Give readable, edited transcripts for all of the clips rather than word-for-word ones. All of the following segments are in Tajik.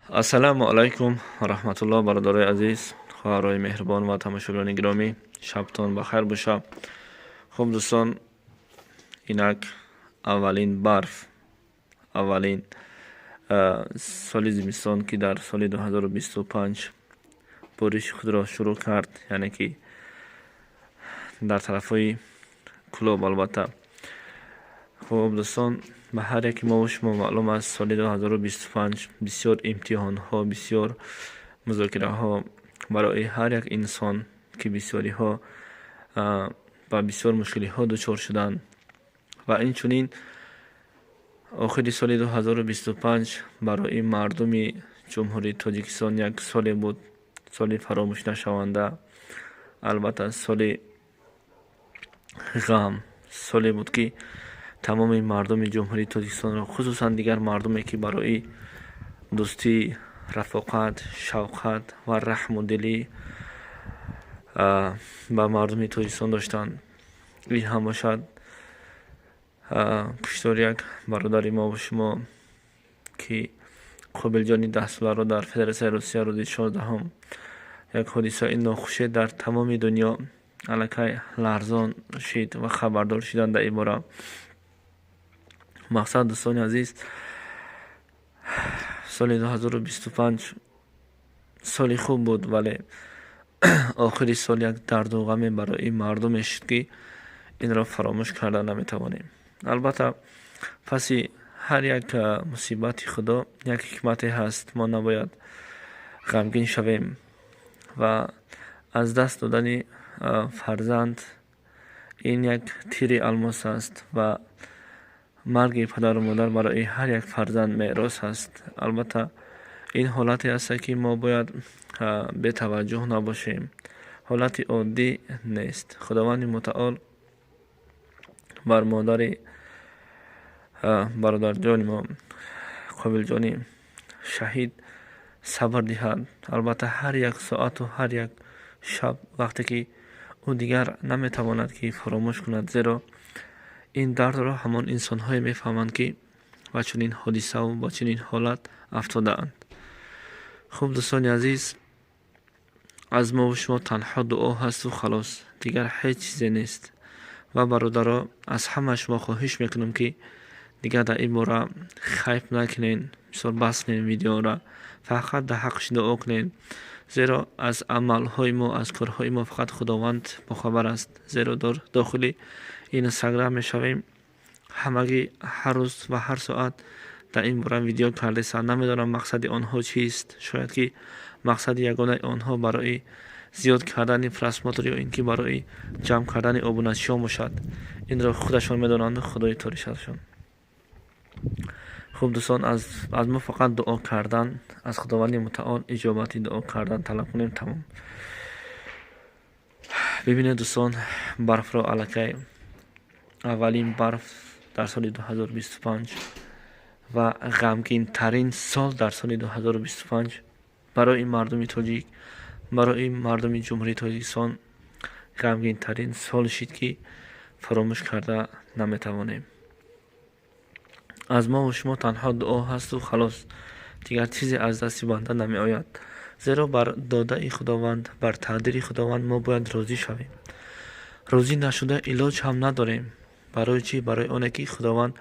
ассалому алайкум рахматуллоҳ. бародарои азиз, хоҳарои меҳрубон ва тамошобинони гиромӣ, шабтон бахайр бошад. хуб дӯстон, инак аввалин барф, аввалин соли зимистон ки дар соли 2025 бориши худро шурӯъ кард, яъне ки дар тарафҳои кӯлоб. албатта хуб дӯстон, ба ҳар яке мо шумо маълум аст, соли 2025 бисёр имтиҳонҳо, бисёр музокираҳо барои ҳар як инсон, ки бисёриҳо ба бисёр мушкилиҳо дучор шуданд. ва инчунин охири соли 2025 барои мардуми ҷумҳурии Тоҷикистон як соле буд, соли фаромӯшнашаванда. албатта соли ғам, соле буд ки тамоми мардуми ҷумҳурии Тоҷикистонро, хусусан дигар мардуме ки барои дӯстӣ, рафоқат, шавқат ва раҳму дилӣ ба мардуми Тоҷикистон доштанд. ин ҳам бошад куштори як бародари мо ба шумо, ки Қобилҷони 10 соларо дар Федератсияи Русия рӯзи 16 як ҳодисаи нохуше дар тамоми дунё аллакай ларзон шид ва хабардор шудан дар ин бора. мақсад, дӯстони азиз, соли 2025 соли хуб буд, вале охири сол як дарду ғаме барои мардуме шуд, ки инро фаромӯш карда наметавонем. албатта паси ҳар як мусибати худо як ҳикмате ҳаст. мо набояд ғамгин шавем ва аз даст додани фарзанд ин як тири алмос аст ва марги падару модар барои ҳар як фарзанд мерос аст. албатта ин ҳолате аст, ки мо бояд бетаваҷҷӯҳ набошем. ҳолати оддӣ нест. худованди мутаол бар модари бародарҷони мо Қобилҷони шаҳид сабр диҳад. албатта ҳар як соату ҳар як шаб, вақте ки ӯ дигар наметавонад ки фаромӯш кунад, зеро ин дардро ҳамон инсонҳое мефаҳманд, ки ба чунин ҳодисаву ба чунин ҳолат афтодаанд. хуб дӯстони азиз, аз мо шумо танҳо дуо ҳасту халос, дигар ҳеҷ чизе нест. ва бародаро, аз ҳама шумо хоҳиш мекунам, ки дигар дар ин бора хайп накунед, мисол бас кунед видеора, фақат дар ҳаққиш дуо кунед. зеро аз амалҳои мо, аз корҳои мо фақат худованд бохабар аст. зеро дохили инстаграм мешавем, ҳамагӣ ҳар рӯз ва ҳар соат дар ин бора видео кардесанд. намедонам мақсади онҳо чист. шояд ки мақсади ягонаи онҳо барои зиёд кардани просмотр ё ин ки барои ҷамъ кардани обуначиён бошад. инро худашон медонанд, худои торишатшон. хуб дӯстон, аз мо фақат дуо кардан, аз худованди мутаол иҷобати дуо кардан талаб кунем. тамом. бибинед дӯстон, барфро аллакай аввалин барф дар соли 2025 ва ғамгинтарин сол дар соли 2025 барои мардуми тоҷик, барои мардуми ҷумҳурии Тоҷикистон ғамгинтарин сол шид, ки фаромӯш карда наметавонем. аз мо ва шумо танҳо дуо ҳасту халос, дигар чизе аз дасти банда намеояд. зеро бар додаи худованд, бар тақдири худованд мо бояд розӣ шавем. розӣ нашуда илоҷ ҳам надорем. барои чӣ? барои оне ки худованд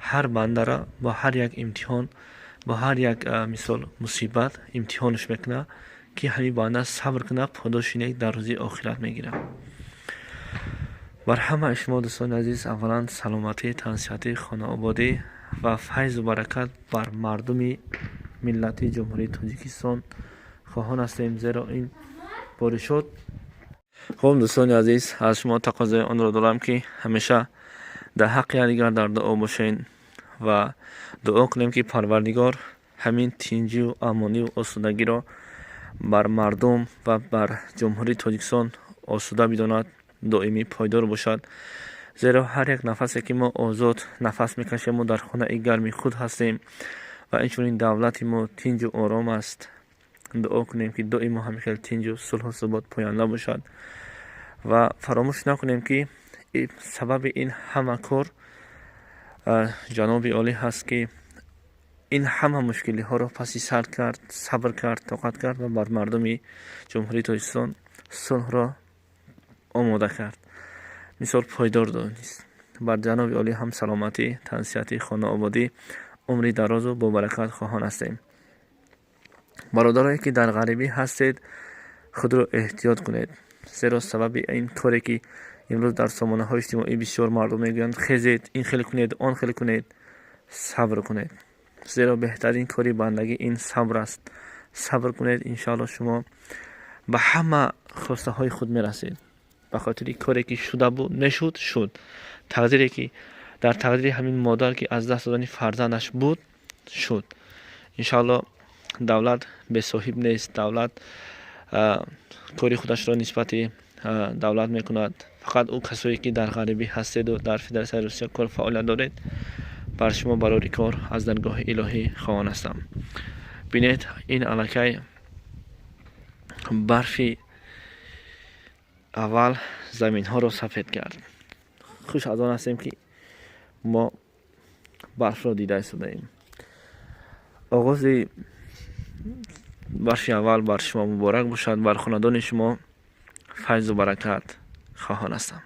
ҳар бандара бо ҳар як имтиҳон, бо ҳар як мисол мусибат имтиҳонш мекунад, ки ҳамин банда сабр кунад, подоши нек дар рӯзи охират мегирад. бар ҳамаи шумо дӯстони азиз, аввалан саломатӣ, тансиҳатӣ, хонаободӣ ва файзу баракат бар мардуми миллати ҷумҳурии Тоҷикистон хоҳон ҳастем, зеро ин боришот. хуб дӯстони азиз, аз шумо тақозои онро дорам, ки ҳамеша дар ҳаққи якдигар дар дуо бошен ва дуо кунем, ки Парвардигор ҳамин тинҷу амонию осудагиро бар мардум ва бар ҷумҳурии Тоҷикистон осуда бидонад, доимӣ пойдор бошад. зеро ҳар як нафасе ки мо озод нафас мекашем, мо дар хонаи гарми худ ҳастем ва инчунин давлати мо тинҷу ором аст. дуо кунем, ки доимо ҳамеша тинҷу сулҳу субот поянда бошад ва фаромӯш накунем, ки сабаби ин ҳама кор ҷаноби олӣ ҳаст, ки این همه مشکلی ها را پسی سر کرد، صبر کرد، طاقت کرد و بر مردمی جمهوری تاجیکستان صلح را آماده کرد. بسیار پایدار دانست. بر جناب عالی هم سلامتی، تنسیتی، خانه آبادی، عمری دراز و با برکت خواهان هستیم. برادرایی که در غریبی هستید خود را احتیاط کنید، زیرا سبب این کاری که امروز در سامانه های اجتماعی بسیار مردم میگویند خیزید این خیلی کنید آن خیلی کنید، صبر کنید، زیرا بهترین کاری بندگی این صبر است. صبر کنید، انشاءالله شما به همه خواسته های خود میرسید. به خاطر کاری که شده بود نشد شد، تقدیری که در تقدیر همین مادر که از دست دادن فرزندش بود شد. انشاءالله دولت به صاحب نیست. دولت کاری خودش را نسبت دولت میکند. فقط او کسایی که در غریبی هستید و در فدراسیون روسیه کار فعالیت دارید، بر شما برای کار از درگاه الهی خواهان هستم. بینید این الکی برفی اول زمین ها را سفید کرد. خوش از آن هستیم که ما برف را دیده ایم. آغاز برفی اول بر شما مبارک باشد. بر خاندان شما فیض و برکت خواهان هستم.